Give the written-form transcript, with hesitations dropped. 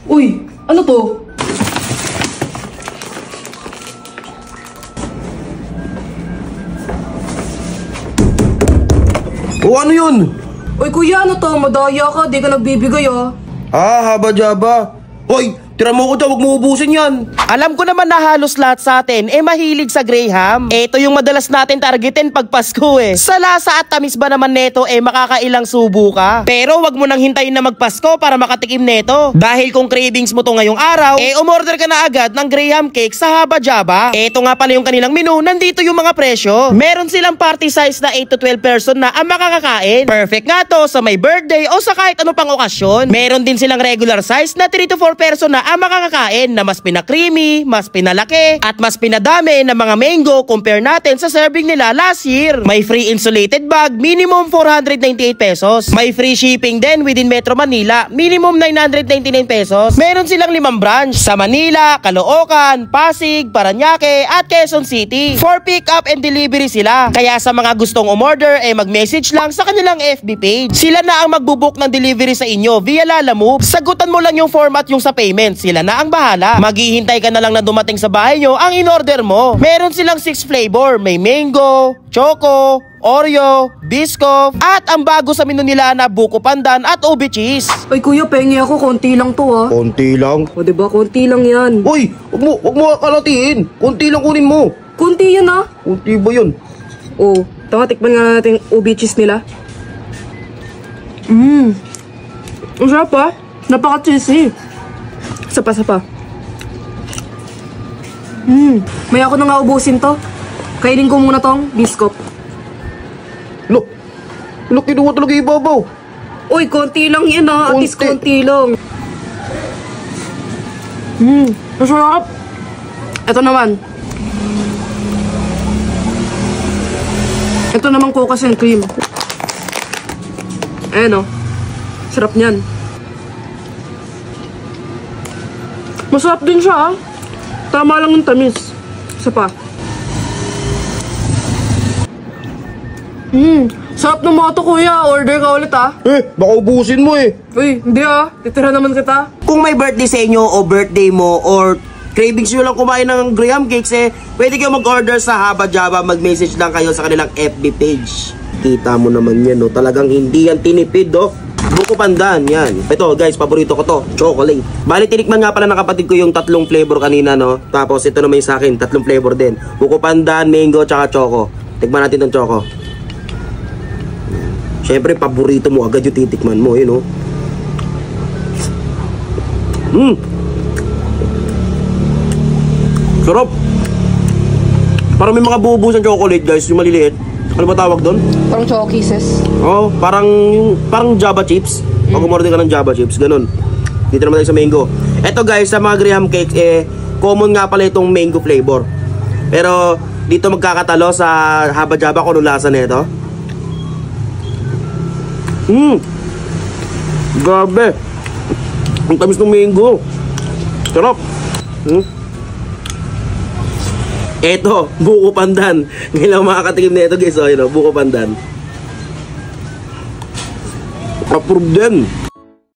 Uy, ano to? O ano yun? Uy kuya, ano to? Madaya ka, di ka nagbibigay ah. Haba jaba. Hoy, tira mo ko daw, huwag mo ubusin yan. Alam ko naman na halos lahat sa atin mahilig sa Graham. Ito yung madalas natin targetin pag Pasko Sa lasa at tamis ba naman neto makakailang subo ka. Pero wag mo nang hintayin na magpasko para makatikim neto. Dahil kung cravings mo to ngayong araw, umorder ka na agad ng Graham cake sa Haba Jaba. Ito nga pala yung kanilang menu, nandito yung mga presyo. Meron silang party size na 8 to 12 person na ang makakakain. Perfect nga to sa may birthday o sa kahit ano pang okasyon. Meron din silang regular size na 3 to 4 person na ang makakakain na mas pinakreamy, mas pinalaki, at mas pinadami ng mga mango compare natin sa serving nila last year. May free insulated bag, minimum 498 pesos. May free shipping din within Metro Manila, minimum 999 pesos. Meron silang 5 branch sa Manila, Caloocan, Pasig, Parañaque, at Quezon City. For pick up and delivery sila. Kaya sa mga gustong umorder, mag-message lang sa kanilang FB page. Sila na ang magbubook ng delivery sa inyo via Lalamove. Sagutan mo lang yung format yung sa payment. Sila na ang bahala. Maghihintay ka na lang na dumating sa bahay nyo ang in-order mo. Meron silang 6 flavor. May mango, choco, Oreo, Biscoff, at ang bago sa menu nila na buko pandan at ube cheese. Uy kuya, pengi ako, konti lang to ah. Konti lang? O diba, konti lang yan. Uy, wag mo kakalatiin. Konti lang kunin mo. Konti yan ah. Konti ba yun? Oh, tama, tikman nga natin yung ube cheese nila. Ang sarap ah. Napaka-cheesy. Sapa. May ako na nga ubusin to. Kainin ko muna tong biscuit. Look, kinuha talaga ibabaw. Uy, konti lang yan ah. At least konti lang. Masarap. Ito naman. Ito naman cookies and cream. Ayan o. Sarap niyan. Masarap din siya ah. Tama lang yung tamis. Isa pa. Sarap ng mga to kuya. Order ka ulit ah. Baka ubusin mo Uy, hindi ah. Titira naman kita. Kung may birthday sa inyo o birthday mo or cravings nyo lang kumain ng Graham cakes pwede kayo mag-order sa Haba Jaba. Mag-message lang kayo sa kanilang FB page. Kita mo naman yan talagang hindi yan tinipid Buko pandan, yan. Ito guys, paborito ko to, chocolate. Bali, tinikman nga pala ng kapatid ko yung 3 flavor kanina, Tapos ito naman yung sa akin, 3 flavor din. Buko pandan, mango, tsaka choco. Tikman natin tong choco. Siyempre, paborito mo agad yung titikman mo, Sarap. Parang may mga buo-buo sa chocolate, guys, yung maliliit. Ano ba tawag doon? Parang choco kisses. Oh, parang Java chips. Pag umorder ka ng Java chips, ganun. Dito naman tayo sa mango. Eto guys, sa mga Graham cakes, common nga pala itong mango flavor. Pero dito magkakatalo sa Haba Jaba kung anong lasa nito. Grabe. Ang tamis ng mango. Sarap. Eto, buko pandan. Ngayon lang makakatikim na ito guys. Buko pandan. Approve din.